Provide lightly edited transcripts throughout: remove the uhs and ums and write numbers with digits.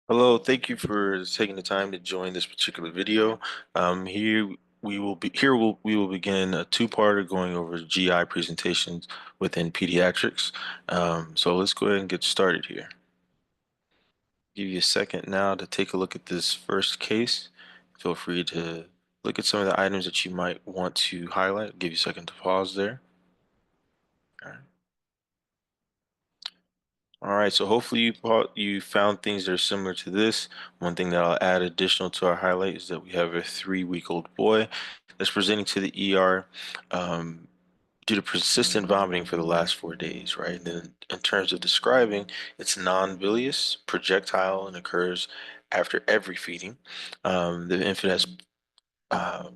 Hello, thank you for taking the time to join this particular video. Here we will begin a two-parter going over GI presentations within pediatrics. So let's go ahead and get started here. Give you a second now to take a look at this first case. Feel free to look at some of the items that you might want to highlight. Give you a second to pause there. All right. All right, so hopefully you found things that are similar to this. One thing that I'll add additional to our highlight is that we have a 3-week-old boy that's presenting to the ER um, due to persistent vomiting for the last 4 days, right? And then in terms of describing, it's non-bilious, projectile, and occurs after every feeding. The infant has uh,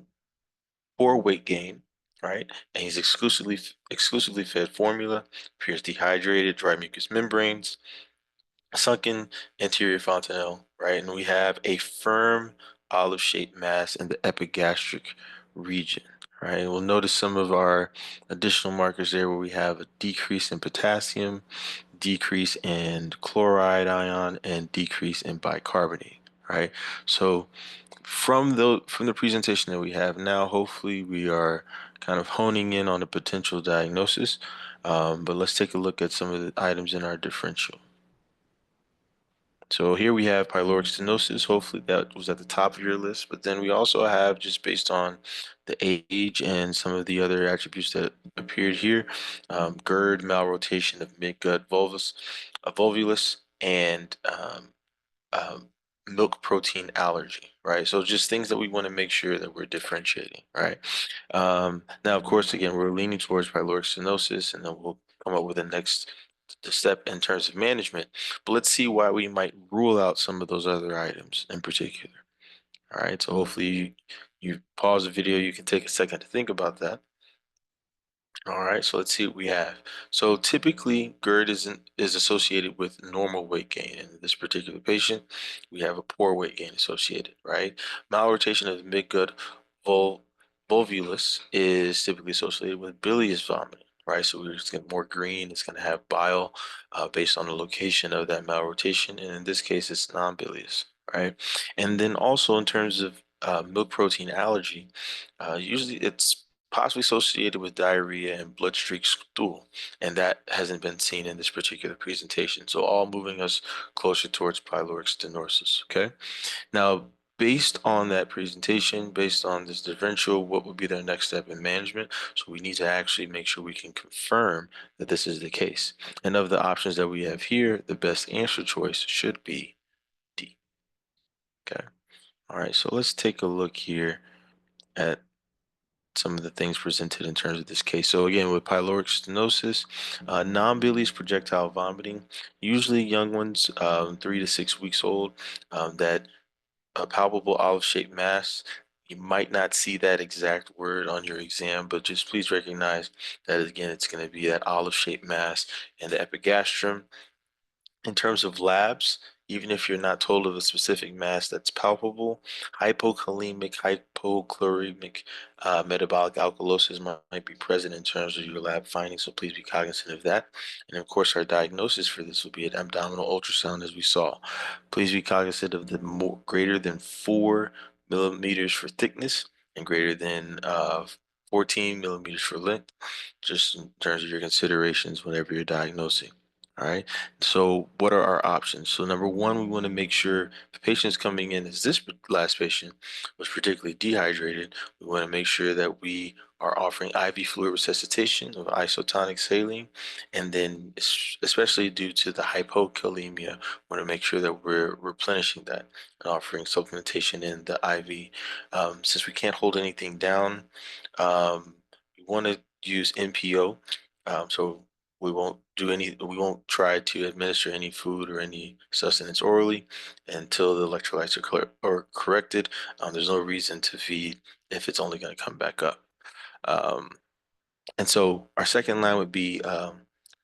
poor weight gain, right? And he's exclusively fed formula, appears dehydrated, dry mucous membranes, sunken anterior fontanelle, right? And we have a firm olive-shaped mass in the epigastric region, right? And we'll notice some of our additional markers there where we have a decrease in potassium, decrease in chloride ion, and decrease in bicarbonate, right? So from the presentation that we have now, hopefully we are kind of honing in on a potential diagnosis. But let's take a look at some of the items in our differential. So here we have pyloric stenosis. Hopefully that was at the top of your list. But then we also have, just based on the age and some of the other attributes that appeared here, GERD, malrotation of midgut volvulus, and um, milk protein allergy, right? So just things that we want to make sure that we're differentiating, right? Now, of course, again, we're leaning towards pyloric stenosis, and then we'll come up with the step in terms of management. But let's see why we might rule out some of those other items in particular. All right, so hopefully you pause the video, you can take a second to think about that. All right, so let's see what we have. So typically, GERD is associated with normal weight gain. In this particular patient, we have a poor weight gain associated, right? Malrotation of the midgut vul volvulus is typically associated with bilious vomiting, right? So we're just getting more green. It's going to have bile based on the location of that malrotation, and in this case, it's non-bilious, right? And then also in terms of milk protein allergy, usually it's possibly associated with diarrhea and blood-streaked stool, and that hasn't been seen in this particular presentation. So all moving us closer towards pyloric stenosis, okay? Now, based on that presentation, based on this differential, what would be the next step in management? So we need to actually make sure we can confirm that this is the case. And of the options that we have here, the best answer choice should be D, okay? All right, so let's take a look here at some of the things presented in terms of this case. So again, with pyloric stenosis, non-bilious projectile vomiting, usually young ones, 3 to 6 weeks old, that a palpable olive-shaped mass. You might not see that exact word on your exam, but just please recognize that again, it's going to be that olive-shaped mass in the epigastrium. In terms of labs, even if you're not told of a specific mass that's palpable, hypokalemic, hypochloremic metabolic alkalosis might be present in terms of your lab findings, so please be cognizant of that. And of course, our diagnosis for this will be an abdominal ultrasound, as we saw. Please be cognizant of the greater than 4 millimeters for thickness and greater than 14 millimeters for length, just in terms of your considerations whenever you're diagnosing. All right. So what are our options? So number one, we want to make sure the patient's coming in as this last patient was particularly dehydrated. We want to make sure that we are offering IV fluid resuscitation of isotonic saline. And then especially due to the hypokalemia, we want to make sure that we're replenishing that and offering supplementation in the IV. Since we can't hold anything down, we want to use NPO. So we won't try to administer any food or any sustenance orally until the electrolytes are corrected. There's no reason to feed if it's only going to come back up. Um, and so our second line would be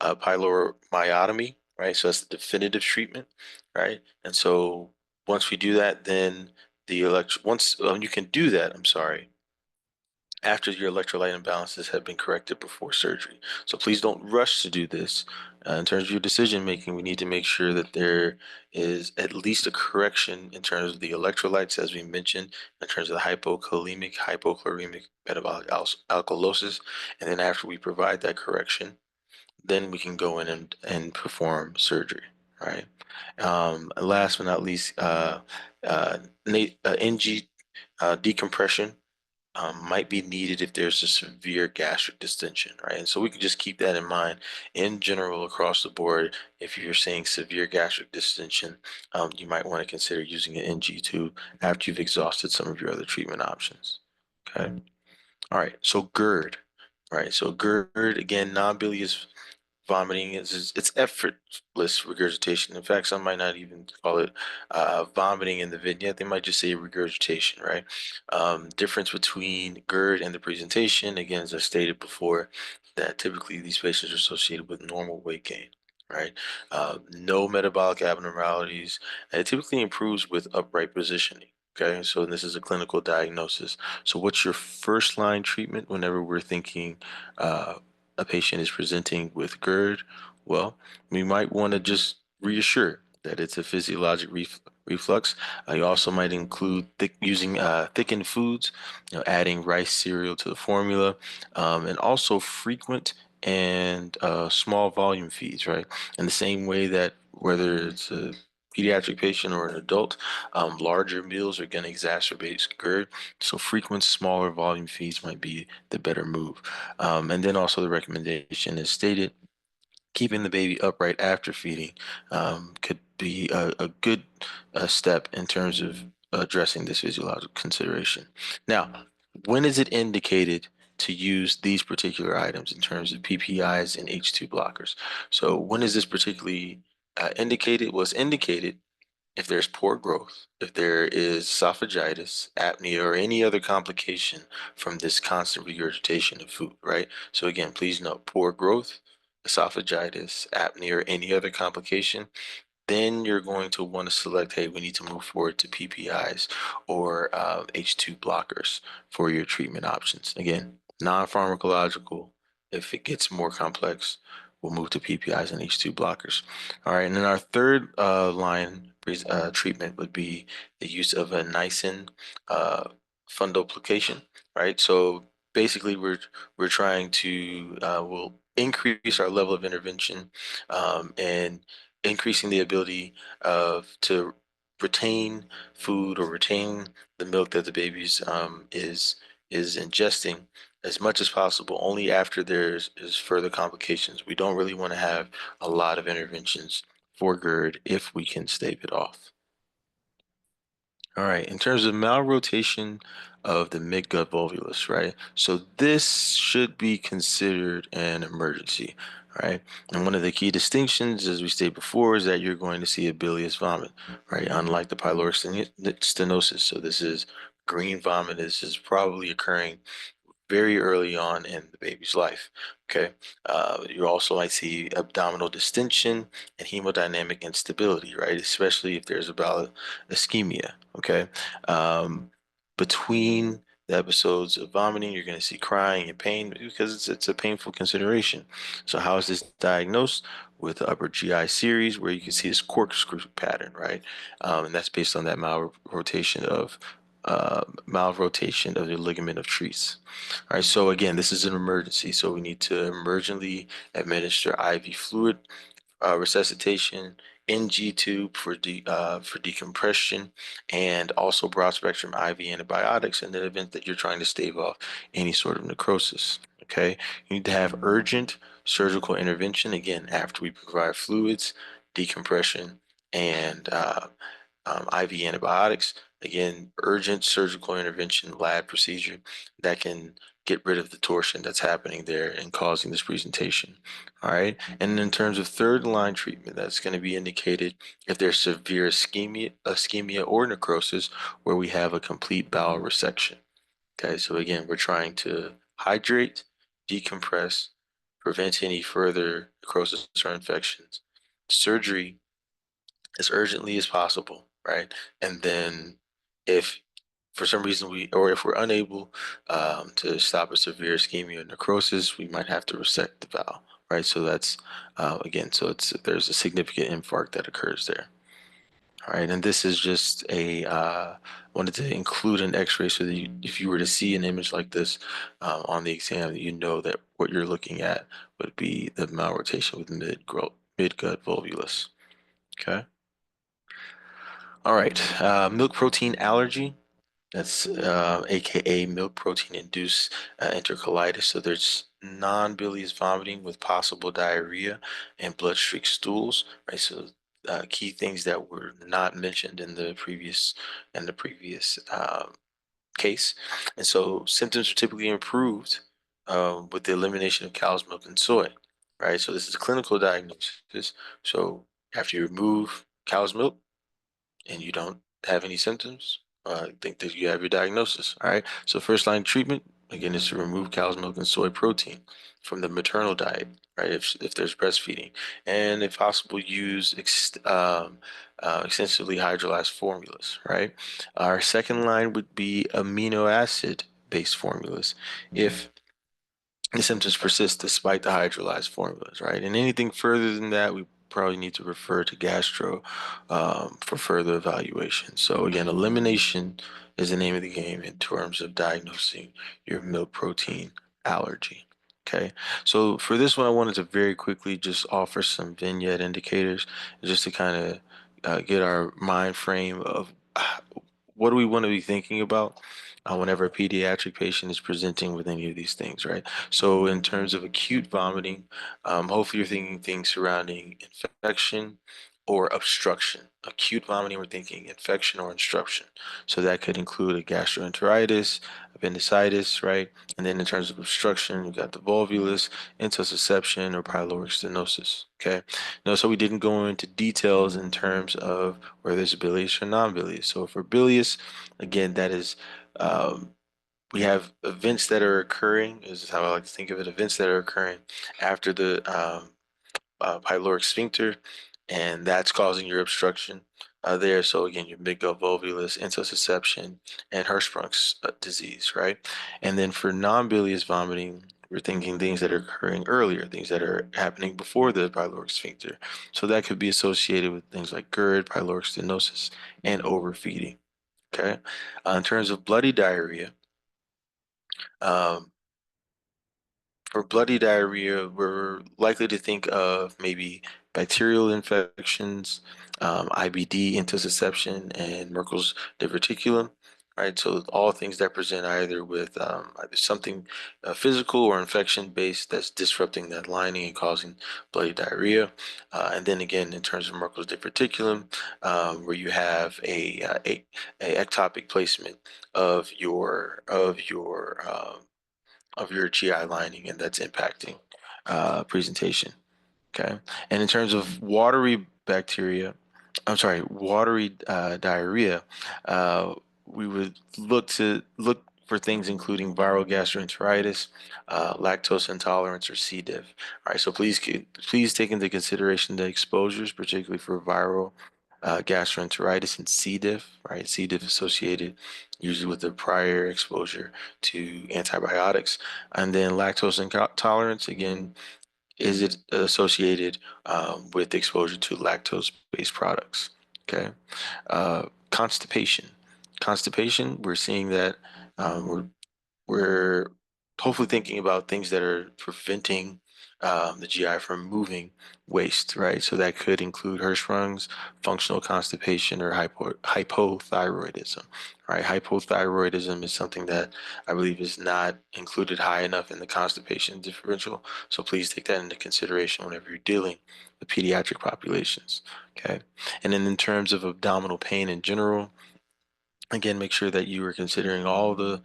pyloromyotomy, right? So that's the definitive treatment, right? And so once we do that, then once you can do that, I'm sorry, after your electrolyte imbalances have been corrected before surgery. So please don't rush to do this. In terms of your decision making, we need to make sure that there is at least a correction in terms of the electrolytes, as we mentioned, in terms of the hypokalemic, hypochloremic metabolic alkalosis. And then after we provide that correction, then we can go in and perform surgery, right? Last but not least, NG decompression might be needed if there's a severe gastric distension, right? And so we can just keep that in mind in general across the board. If you're seeing severe gastric distension, you might want to consider using an NG tube after you've exhausted some of your other treatment options. Okay. All right. So GERD, right? So GERD, again, non-bilious vomiting is it's effortless regurgitation. In fact, some might not even call it vomiting in the vignette. They might just say regurgitation, right? Difference between GERD and the presentation, again, as I stated before, that typically these patients are associated with normal weight gain, right? No metabolic abnormalities. And it typically improves with upright positioning. Okay, so this is a clinical diagnosis. So what's your first line treatment whenever we're thinking uh, a patient is presenting with GERD, well, we might want to just reassure that it's a physiologic reflux. You also might include using thickened foods, adding rice cereal to the formula, and also frequent and small volume feeds, right? In the same way that whether it's a pediatric patient or an adult, larger meals are going to exacerbate GERD. So frequent, smaller volume feeds might be the better move. And then also the recommendation is stated, keeping the baby upright after feeding could be a good step in terms of addressing this physiological consideration. Now, when is it indicated to use these particular items in terms of PPIs and H2 blockers? So when is this particularly indicated? Was indicated if there's poor growth, if there is esophagitis, apnea, or any other complication from this constant regurgitation of food, right? So again, please note poor growth, esophagitis, apnea, or any other complication, then you're going to want to select, hey, we need to move forward to PPIs or H2 blockers for your treatment options. Again, non-pharmacological. If it gets more complex, we'll move to PPIs and H2 blockers. All right, and then our third line treatment would be the use of a niacin uh, fundoplication, right? So basically, we're trying to will increase our level of intervention and increasing the ability of to retain food or retain the milk that the baby's is ingesting as much as possible only after there's is further complications. We don't really want to have a lot of interventions for GERD if we can stave it off. All right, in terms of malrotation of the midgut volvulus, right? So this should be considered an emergency, right? And one of the key distinctions, as we stated before, is that you're going to see a bilious vomit, right? Unlike the pyloric stenosis. So this is green vomit. This is probably occurring very early on in the baby's life. Okay. You also might see abdominal distension and hemodynamic instability, right? Especially if there's about ischemia. Okay. Um, Between the episodes of vomiting, you're going to see crying and pain because it's a painful consideration. So how is this diagnosed? With the upper GI series, where you can see this corkscrew pattern, right? And that's based on that malrotation of the ligament of Treece. All right, so again, this is an emergency, so we need to emergently administer IV fluid resuscitation, NG tube for decompression, and also broad spectrum IV antibiotics in the event that you're trying to stave off any sort of necrosis. Okay, you need to have urgent surgical intervention again after we provide fluids, decompression, and IV antibiotics. Again, urgent surgical intervention lab procedure that can get rid of the torsion that's happening there and causing this presentation. All right. And in terms of third line treatment, that's going to be indicated if there's severe ischemia or necrosis where we have a complete bowel resection. Okay. So again, we're trying to hydrate, decompress, prevent any further necrosis or infections. Surgery as urgently as possible, right? And then if for some reason or if we're unable to stop a severe ischemia or necrosis, we might have to resect the valve, right? So that's again, so there's a significant infarct that occurs there. All right, and this is just a wanted to include an X-ray so that if you were to see an image like this on the exam, you know that what you're looking at would be the malrotation with mid-gut volvulus. Okay. All right. Milk protein allergy. That's AKA milk protein induced enterocolitis. So there's non-bilious vomiting with possible diarrhea and blood-streaked stools, right? So key things that were not mentioned in the previous case. And so symptoms are typically improved with the elimination of cow's milk and soy, right? So this is a clinical diagnosis. So after you remove cow's milk, and you don't have any symptoms, I think that you have your diagnosis. All right. So first line treatment, again, is to remove cow's milk and soy protein from the maternal diet, right? If there's breastfeeding, and if possible, use extensively hydrolyzed formulas, right? Our second line would be amino acid based formulas. If the symptoms persist despite the hydrolyzed formulas, right? And anything further than that, we probably need to refer to gastro for further evaluation. So again, elimination is the name of the game in terms of diagnosing your milk protein allergy. Okay, so for this one, I wanted to very quickly just offer some vignette indicators just to kind of get our mind frame of what do we want to be thinking about whenever a pediatric patient is presenting with any of these things, right? So in terms of acute vomiting, hopefully you're thinking things surrounding infection or obstruction. Acute vomiting, we're thinking infection or obstruction. So that could include a gastroenteritis, appendicitis, right? And then in terms of obstruction, you've got the volvulus, intussusception, or pyloric stenosis. Okay. No, so we didn't go into details in terms of whether it's bilious or non-bilious. So for bilious, again, that is um, we have events that are occurring, is how I like to think of it, events that are occurring after the pyloric sphincter, and that's causing your obstruction there. So again, your midgut volvulus, intussusception, and Hirschsprung's disease, right? And then for non-bilious vomiting, we're thinking things that are occurring earlier, things that are happening before the pyloric sphincter. So that could be associated with things like GERD, pyloric stenosis, and overfeeding. Okay. In terms of bloody diarrhea, um, for bloody diarrhea, we're likely to think of maybe bacterial infections, IBD, intussusception, and Merkel's diverticulum. Right, so all things that present either with either something physical or infection based that's disrupting that lining and causing bloody diarrhea. And then again, in terms of Merkel's diverticulum, where you have a ectopic placement of your GI lining, and that's impacting presentation. Okay. And in terms of watery bacteria, I'm sorry, watery diarrhea, uh, we would look for things including viral gastroenteritis, lactose intolerance, or C. diff. All right, so please take into consideration the exposures, particularly for viral gastroenteritis and C. diff. Right, C. diff associated usually with the prior exposure to antibiotics, and then lactose intolerance again is it associated with exposure to lactose-based products? Okay. Constipation. Constipation, we're seeing that we're hopefully thinking about things that are preventing the GI from moving waste, right? So that could include Hirschsprung's, functional constipation, or hypothyroidism, right? Hypothyroidism is something that I believe is not included high enough in the constipation differential. So please take that into consideration whenever you're dealing with pediatric populations, okay? And then in terms of abdominal pain in general, again, make sure that you are considering all of the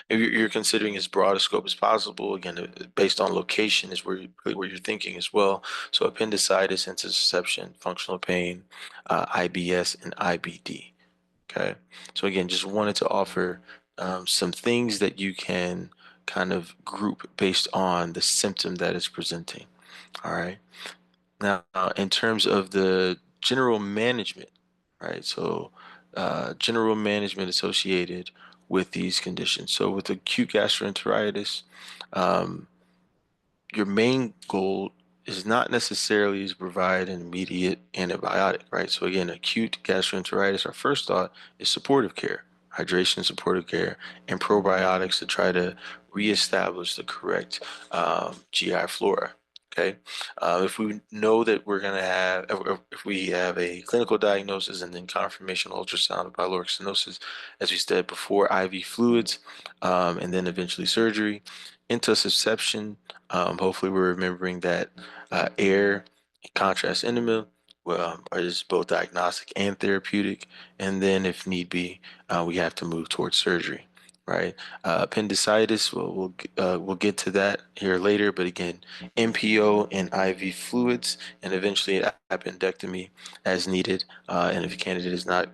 if you're considering as broad a scope as possible. Again, based on location is really where you're thinking as well. So appendicitis, intussusception, functional pain, IBS, and IBD. Okay. So again, just wanted to offer some things that you can kind of group based on the symptom that is presenting. All right. Now, in terms of the general management, right? So general management associated with these conditions. So with acute gastroenteritis, um, your main goal is not necessarily to provide an immediate antibiotic, right? So again, acute gastroenteritis, our first thought is supportive care, hydration, supportive care, and probiotics to try to reestablish the correct GI flora. Okay. If we know that we're going to have, if we have a clinical diagnosis and then confirmation ultrasound of pyloric stenosis, as we said before, IV fluids, and then eventually surgery, intussusception. Hopefully, we're remembering that air and contrast enema are just both diagnostic and therapeutic. And then, if need be, we have to move towards surgery, right? Appendicitis, we'll get to that here later. But again, MPO and IV fluids, and eventually an appendectomy as needed. And if a candidate is not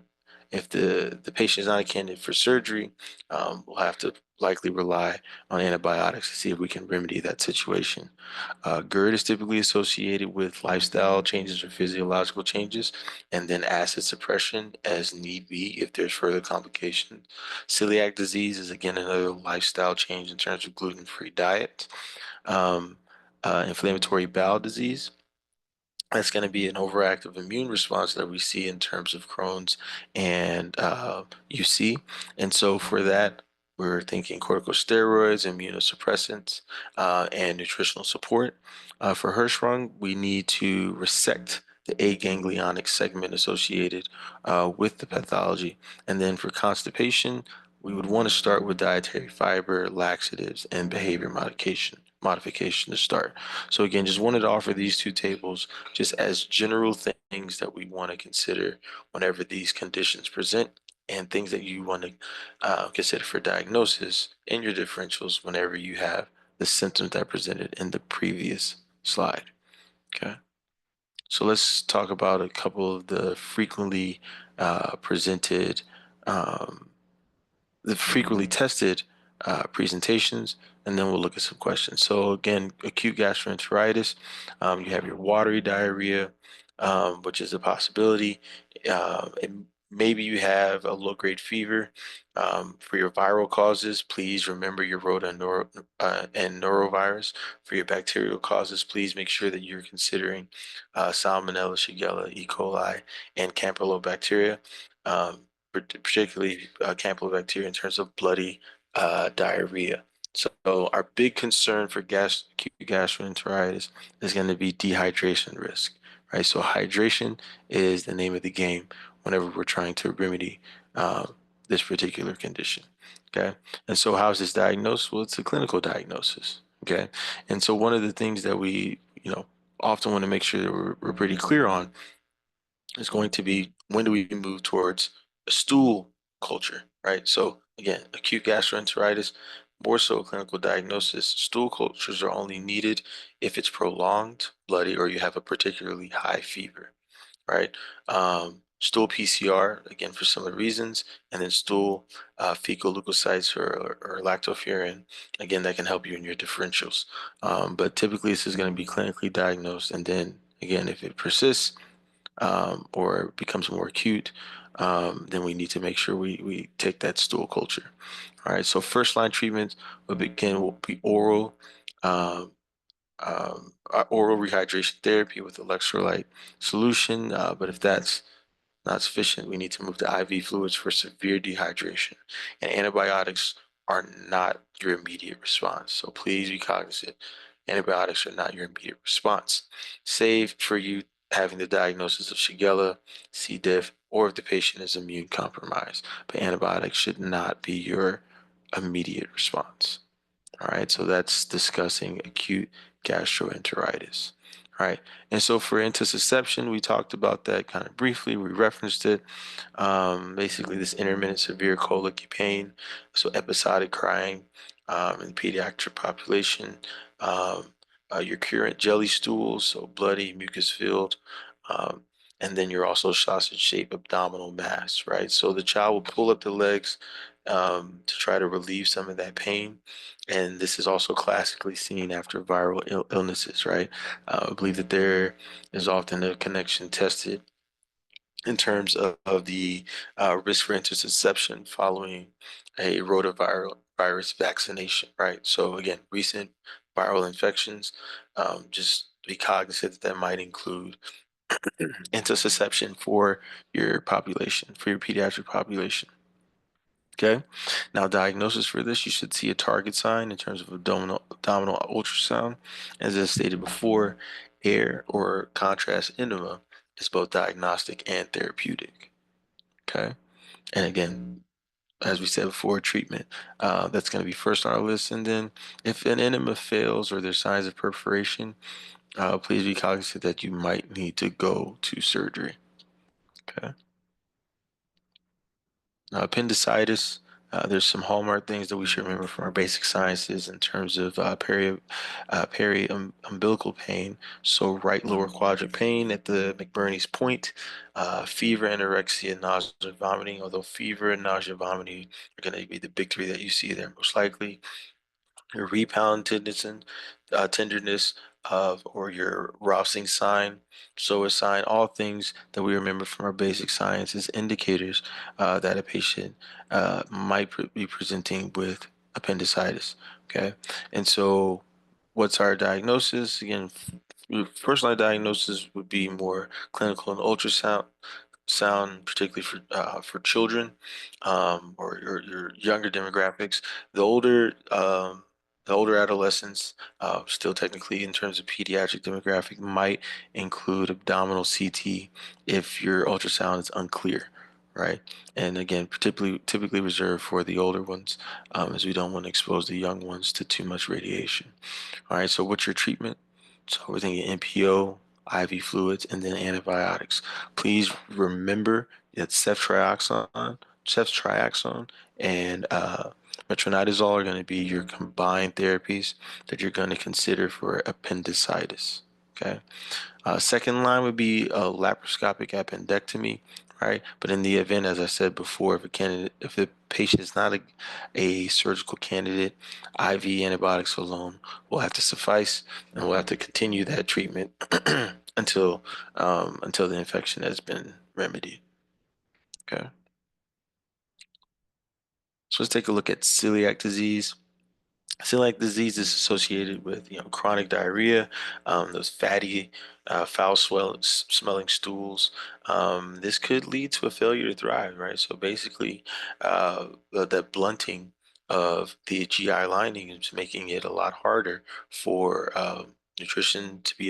if the patient is not a candidate for surgery, we'll have to likely rely on antibiotics to see if we can remedy that situation. GERD is typically associated with lifestyle changes or physiological changes, and then acid suppression as need be if there's further complications. Celiac disease is again another lifestyle change in terms of gluten-free diet. Um, Inflammatory bowel disease, that's going to be an overactive immune response that we see in terms of Crohn's and UC. And so for that, we're thinking corticosteroids, immunosuppressants, and nutritional support. For Hirschsprung, we need to resect the aganglionic segment associated with the pathology. And then for constipation, we would want to start with dietary fiber, laxatives, and behavior modification to start. So again, just wanted to offer these two tables just as general things that we want to consider whenever these conditions present and things that you want to consider for diagnosis in your differentials whenever you have the symptoms that presented in the previous slide. Okay. So let's talk about a couple of the presented um, the frequently tested presentations, and then we'll look at some questions. So again, acute gastroenteritis, you have your watery diarrhea, which is a possibility. And maybe you have a low-grade fever. For your viral causes, please remember your rota and norovirus. For your bacterial causes, please make sure that you're considering Salmonella, Shigella, E. coli, and Campylobacteria. Particularly Campylobacteria in terms of bloody diarrhea. So our big concern for acute gastroenteritis is going to be dehydration risk, right? So hydration is the name of the game whenever we're trying to remedy this particular condition, okay? And so how's this diagnosed? Well, it's a clinical diagnosis, okay? And so one of the things that we, often want to make sure that we're pretty clear on is going to be when do we move towards a stool culture, right? So again, acute gastroenteritis, more so a clinical diagnosis. Stool cultures are only needed if it's prolonged, bloody, or you have a particularly high fever, right? Stool PCR, again, for similar reasons, and then stool fecal leukocytes or lactoferrin, again, that can help you in your differentials. But typically, this is going to be clinically diagnosed, and then again, if it persists, or becomes more acute, then we need to make sure we take that stool culture. All right, so first line treatment will be um, oral rehydration therapy with electrolyte solution. But if that's not sufficient, we need to move to IV fluids for severe dehydration. And antibiotics are not your immediate response. So please be cognizant. Antibiotics are not your immediate response. Save for you having the diagnosis of Shigella, C. diff, or if the patient is immune compromised. But antibiotics should not be your immediate response. All right, so that's discussing acute gastroenteritis. All right, and so for intussusception, we talked about that kind of briefly. We referenced it. Basically, this intermittent severe colicky pain, so episodic crying in the pediatric population. Um, your current jelly stools, so bloody, mucus-filled, um, and then you're also sausage-shaped abdominal mass, right? So the child will pull up the legs to try to relieve some of that pain. And this is also classically seen after viral illnesses, right? I believe that there is often a connection tested in terms of the risk for interception following a rotaviral virus vaccination, right? So again, recent viral infections, just be cognizant that that might include interception for your population, for your pediatric population. Okay. Now, diagnosis for this, you should see a target sign in terms of abdominal ultrasound. As I stated before, air or contrast enema is both diagnostic and therapeutic. Okay. And again, as we said before, treatment, that's going to be first on our list. And then if an enema fails or there's signs of perforation, please be cognizant that you might need to go to surgery. Okay. Now, appendicitis, there's some hallmark things that we should remember from our basic sciences in terms of umbilical pain. So right lower quadrant pain at the McBurney's point, fever, anorexia, nausea, vomiting, although fever and nausea, vomiting are going to be the big three that you see there most likely. Your rebound tenderness of or your rousing sign, so a sign, all things that we remember from our basic science as indicators that a patient be presenting with appendicitis. Okay, and so what's our diagnosis? Again, first line diagnosis would be more clinical and ultrasound sound, particularly for children or your younger demographics. The older the older adolescents, still technically in terms of pediatric demographic, might include abdominal CT if your ultrasound is unclear, right? And again, typically reserved for the older ones, as we don't want to expose the young ones to too much radiation. All right, so what's your treatment? So we're thinking NPO, IV fluids, and then antibiotics. Please remember that ceftriaxone, and metronidazole are going to be your combined therapies that you're going to consider for appendicitis. Okay. Second line would be a laparoscopic appendectomy, right? But in the event, as I said before, if the patient is not a surgical candidate, IV antibiotics alone will have to suffice, and we'll have to continue that treatment until the infection has been remedied. Okay. So let's take a look at celiac disease. Celiac disease is associated with, chronic diarrhea, those fatty, smelling stools. This could lead to a failure to thrive, right? So basically, that blunting of the GI lining is making it a lot harder for nutrition to be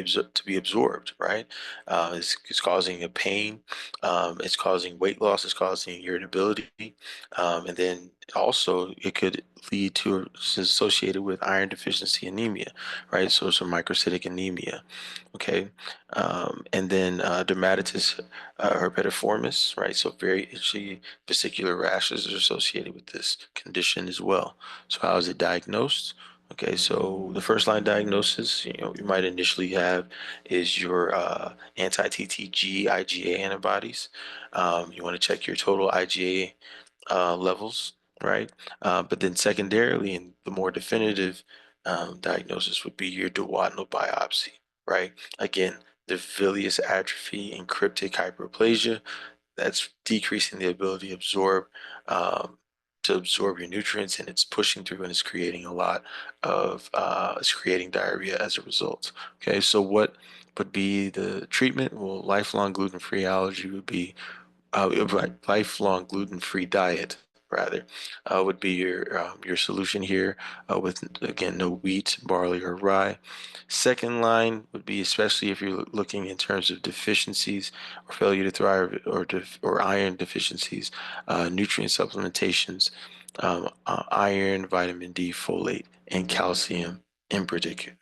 absorbed, right? It's causing a pain. It's causing weight loss. It's causing irritability, and then also it could lead to is associated with iron deficiency anemia, right? So it's a microcytic anemia. Okay. And then dermatitis herpetiformis, right? So very itchy vesicular rashes are associated with this condition as well. So how is it diagnosed? Okay, so the first line diagnosis, you might initially have is your anti-TTG IgA antibodies. You want to check your total IgA levels, right? But then secondarily, and the more definitive diagnosis would be your duodenal biopsy, right? Again, the villus atrophy and cryptic hyperplasia, that's decreasing the ability um, to absorb your nutrients, and it's pushing through and it's creating a lot it's creating diarrhea as a result. Okay, so what would be the treatment? Well, lifelong gluten-free allergy would be right, lifelong gluten-free diet rather would be your solution here with again no wheat, barley, or rye. Second line would be especially if you're looking in terms of deficiencies or failure to thrive or iron deficiencies, nutrient supplementations, iron, vitamin D, folate, and calcium in particular.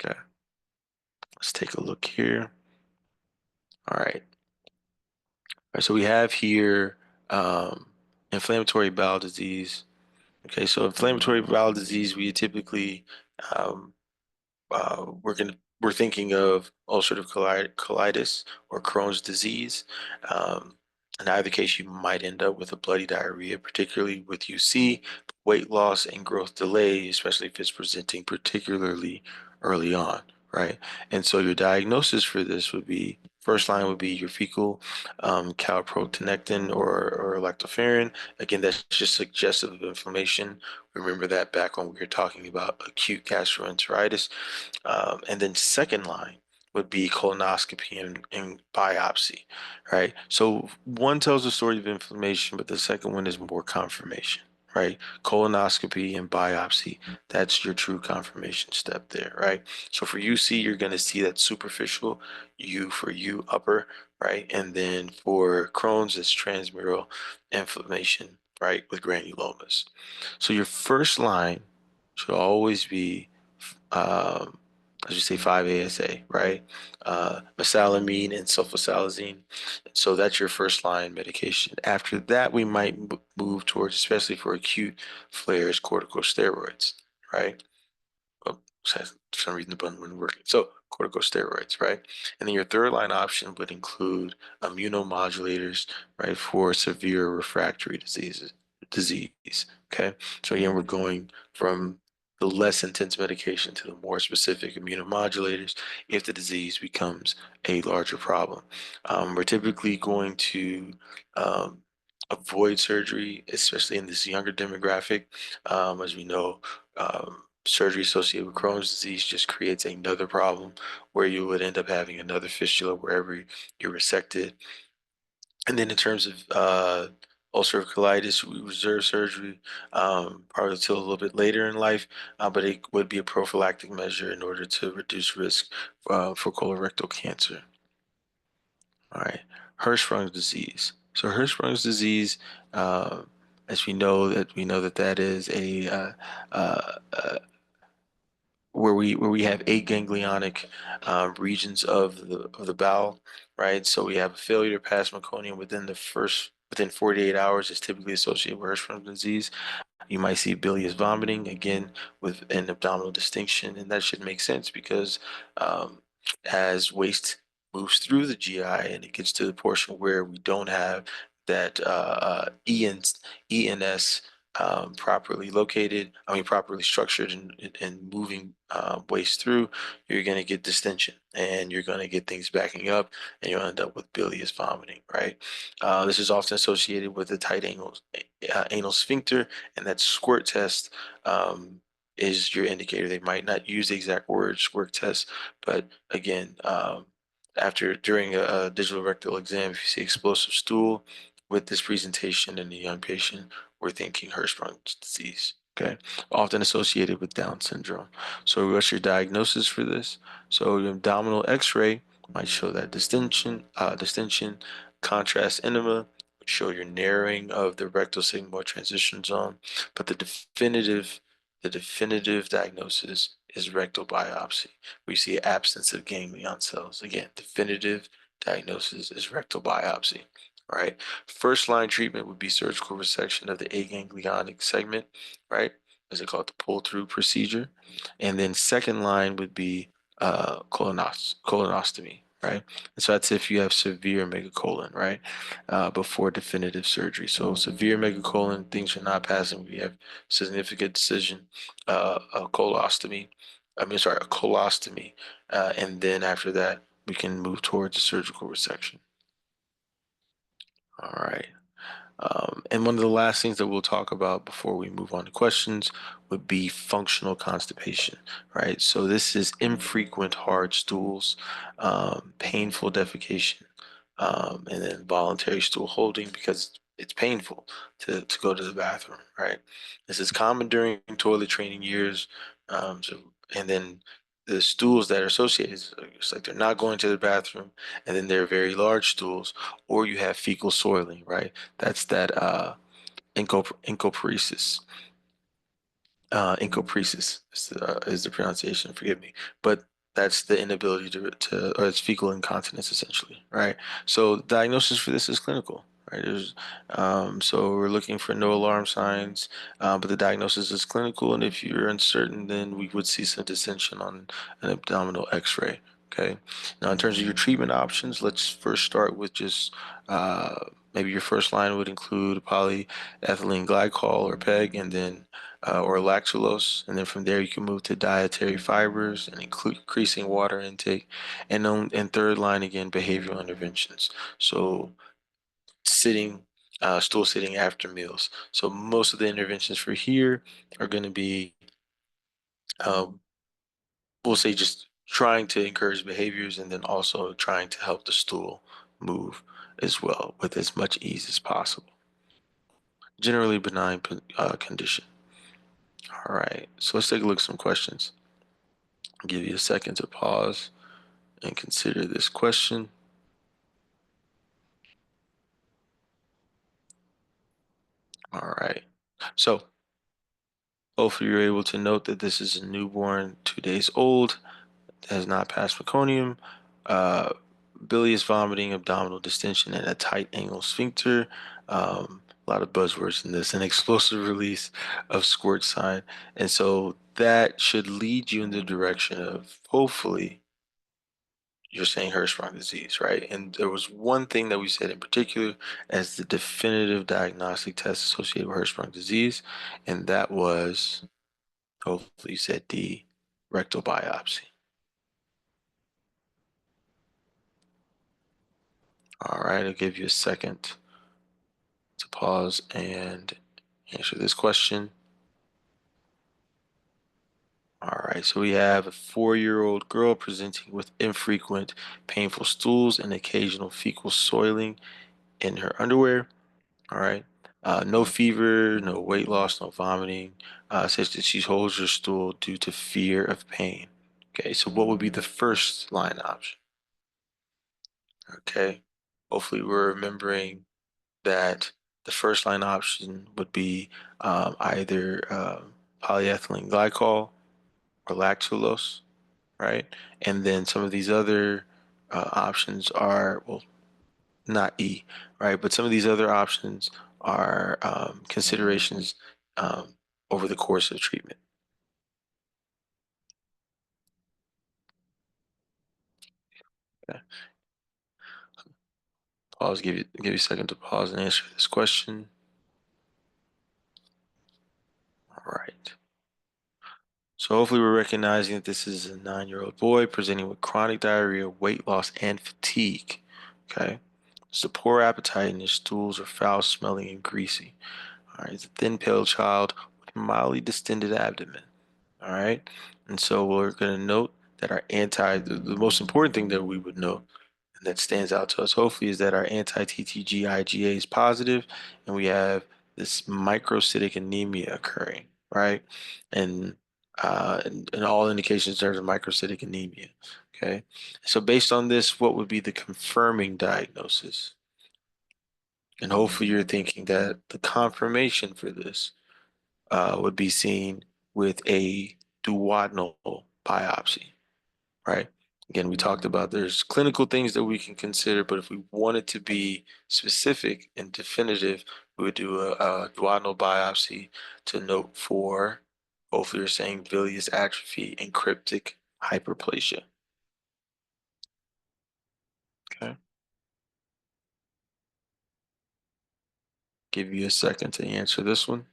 Okay, let's take a look here. All right. All right, so we have here inflammatory bowel disease. Okay, so inflammatory bowel disease, we typically um, we're thinking of ulcerative colitis or Crohn's disease. In either case, you might end up with a bloody diarrhea, particularly with UC, weight loss, and growth delay, especially if it's presenting particularly early on, right? And so your diagnosis for this would be First line would be your fecal calprotectin or lactoferrin. Again, that's just suggestive of inflammation. Remember that back when we were talking about acute gastroenteritis. And then second line would be colonoscopy and biopsy, right? So one tells the story of inflammation, but the second one is more confirmation, right? Colonoscopy and biopsy, that's your true confirmation step there, right? So for UC, you're going to see that superficial, U for U upper, right? And then for Crohn's, it's transmural inflammation, right, with granulomas. So your first line should always be um, as you say, 5-ASA, right? Mesalamine and sulfasalazine. So that's your first line medication. After that, we might move towards, especially for acute flares, corticosteroids, right? Oh, for some reason the button wasn't working. So corticosteroids, right? And then your third line option would include immunomodulators, right, for severe refractory disease. Okay. So again, we're going from the less intense medication to the more specific immunomodulators if the disease becomes a larger problem. We're typically going to um, avoid surgery, especially in this younger demographic. As we know, surgery associated with Crohn's disease just creates another problem where you would end up having another fistula wherever you're resected. And then in terms of ulcerative colitis, we reserve surgery probably till a little bit later in life, but it would be a prophylactic measure in order to reduce risk for colorectal cancer. All right, Hirschsprung's disease. So Hirschsprung's disease, uh, as we know that that is a where we have eight ganglionic regions of the bowel, right? So we have a failure to pass meconium within 48 hours is typically associated with Hirschsprung disease. You might see bilious vomiting again with an abdominal distinction, and that should make sense because um, as waste moves through the GI and it gets to the portion where we don't have that ENS properly located, properly structured and moving waste through, you're going to get distension and you're going to get things backing up and you'll end up with bilious vomiting, right? This is often associated with a tight anal sphincter, and that squirt test is your indicator. They might not use the exact word squirt test, but again, during a digital rectal exam, if you see explosive stool with this presentation in a young patient, we're thinking Hirschsprung's disease. Okay, often associated with Down syndrome. So, what's your diagnosis for this? So, your abdominal X-ray might show that distension, contrast enema, would show your narrowing of the rectal sigmoid transition zone, but the definitive diagnosis is rectal biopsy. We see absence of ganglion cells. Again, definitive diagnosis is rectal biopsy. Right. First line treatment would be surgical resection of the aganglionic segment, right? As they call it, the pull through procedure. And then second line would be colonostomy, right? And so that's if you have severe megacolon, right? Before definitive surgery. So severe megacolon, things are not passing. We have significant decision, a colostomy. A colostomy. And then after that, we can move towards a surgical resection. All right. And one of the last things that we'll talk about before we move on to questions would be functional constipation, right? So this is infrequent hard stools, painful defecation, and then voluntary stool holding because it's painful to go to the bathroom, right? This is common during toilet training years. And then the stools that are associated, it's like they're not going to the bathroom, and then they're very large stools, or you have fecal soiling, right? That's that encopresis. Encopresis is the pronunciation, forgive me. But that's the inability or it's fecal incontinence essentially, right? So diagnosis for this is clinical, right? So we're looking for no alarm signs, but the diagnosis is clinical, and if you're uncertain, then we would see some dissension on an abdominal X-ray. Okay. Now, in terms of your treatment options, let's first start with just maybe your first line would include polyethylene glycol or PEG, and then or lactulose, and then from there you can move to dietary fibers and increasing water intake, and third line again behavioral interventions. So sitting, stool sitting after meals. So most of the interventions for here are going to be, um, we'll say, just trying to encourage behaviors and then also trying to help the stool move as well with as much ease as possible. Generally benign condition. All right, so let's take a look at some questions. I'll give you a second to pause and consider this question. All right, so hopefully you're able to note that this is a newborn 2 days old, has not passed meconium, uh, bilious vomiting, abdominal distension, and a tight angle sphincter. A lot of buzzwords in this, an explosive release of squirt sign. And so that should lead you in the direction of hopefully you're saying Hirschsprung disease, right? And there was one thing that we said in particular as the definitive diagnostic test associated with Hirschsprung disease, and that was hopefully you said the rectal biopsy. All right, I'll give you a second to pause and answer this question. All right, so we have a 4-year-old girl presenting with infrequent painful stools and occasional fecal soiling in her underwear. All right. No fever, no weight loss, no vomiting. Says that she holds her stool due to fear of pain. Okay, so what would be the first line option? Okay. Hopefully we're remembering that the first line option would be either polyethylene glycol or lactulose, right? And then some of these other options are, well, not E, right? But some of these other options are considerations um, over the course of treatment. Okay. Pause, give you a second to pause and answer this question. All right. So hopefully we're recognizing that this is a 9-year-old boy presenting with chronic diarrhea, weight loss, and fatigue. Okay. It's a poor appetite and his stools are foul smelling and greasy. All right. It's a thin, pale child with mildly distended abdomen. All right. And so we're going to note that the most important thing that we would note and that stands out to us, hopefully, is that our anti-TTG IgA is positive and we have this microcytic anemia occurring, right? And, and all indications there's a microcytic anemia. Okay. So based on this, what would be the confirming diagnosis? And hopefully you're thinking that the confirmation for this would be seen with a duodenal biopsy, right? Again, we talked about there's clinical things that we can consider, but if we want it to be specific and definitive, we would do a duodenal biopsy to note for, hopefully you're saying bilious atrophy and cryptic hyperplasia. Okay. Give you a second to answer this one.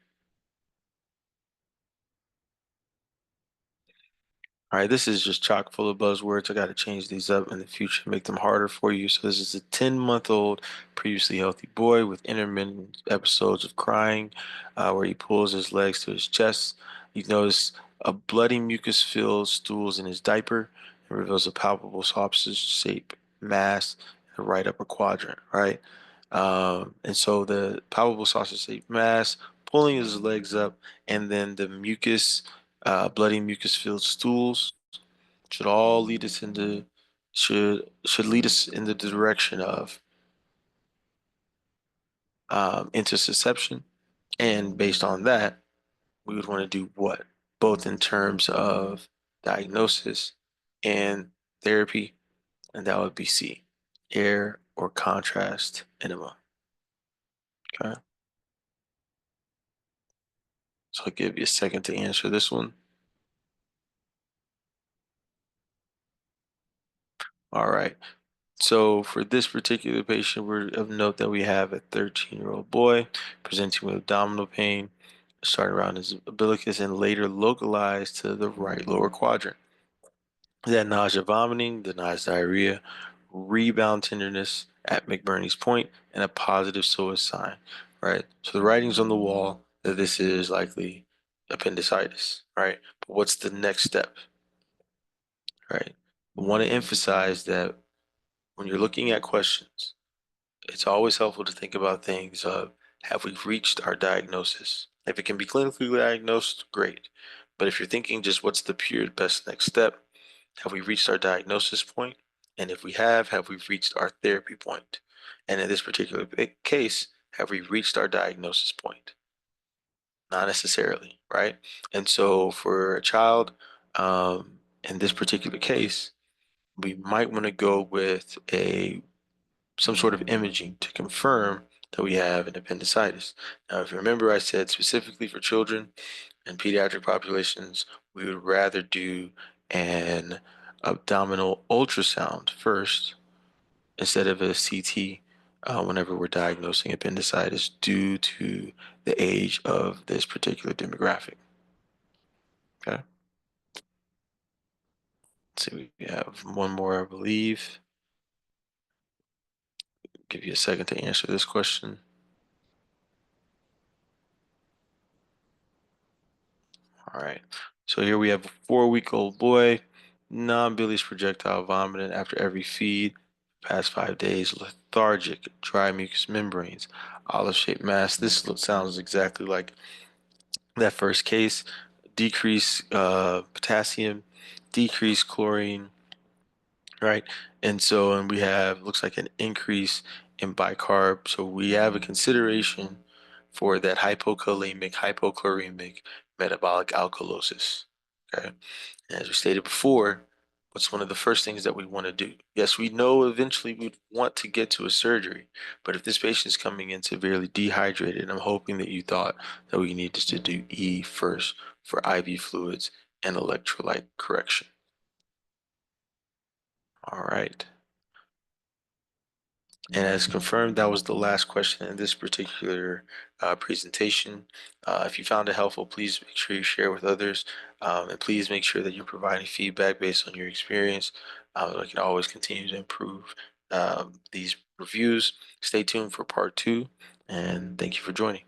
All right, this is just chock full of buzzwords. I got to change these up in the future, make them harder for you. So this is a 10-month-old, previously healthy boy with intermittent episodes of crying, where he pulls his legs to his chest. You notice a bloody mucus-filled stools in his diaper and reveals a palpable sausage-shaped mass in the right upper quadrant, right? And so the palpable sausage-shaped mass pulling his legs up, and then the bloody mucus-filled stools should all lead us into should lead us in the direction of intussusception. And based on that, we would want to do what? Both in terms of diagnosis and therapy, and that would be C, air or contrast enema. Okay, so I'll give you a second to answer this one. All right. So for this particular patient, we're of note that we have a 13-year-old boy presenting with abdominal pain. starting around his umbilicus and later localized to the right lower quadrant. That nausea, vomiting, denies diarrhea, rebound tenderness at McBurney's point, and a positive psoas sign, right? So the writing's on the wall that this is likely appendicitis, right? But what's the next step, right? I want to emphasize that when you're looking at questions, it's always helpful to think about things of have we reached our diagnosis? If it can be clinically diagnosed, great. But if you're thinking just what's the pure best next step, have we reached our diagnosis point? And if we have we reached our therapy point? And in this particular case, have we reached our diagnosis point? Not necessarily, right? And so for a child, in this particular case, we might want to go with a some sort of imaging to confirm that we have an appendicitis. Now, if you remember, I said specifically for children and pediatric populations, we would rather do an abdominal ultrasound first instead of a CT whenever we're diagnosing appendicitis due to the age of this particular demographic. Okay. Let's see, we have one more, I believe. Give you a second to answer this question. All right. So here we have a 4-week-old boy, non-bilious projectile vomiting after every feed, past 5 days, lethargic, dry mucous membranes, olive-shaped mass. This sounds exactly like that first case. Decreased potassium, decreased chlorine, right? And we have, looks like an increase in bicarb. So we have a consideration for that hypokalemic, hypochloremic metabolic alkalosis. Okay. And as we stated before, what's one of the first things that we want to do? Yes, we know eventually we'd want to get to a surgery, but if this patient is coming in severely dehydrated, I'm hoping that you thought that we needed to do E first for IV fluids and electrolyte correction. All right. And as confirmed, that was the last question in this particular presentation. If you found it helpful, please make sure you share with others. And please make sure that you're providing feedback based on your experience. I can always continue to improve these reviews. Stay tuned for part 2, and thank you for joining.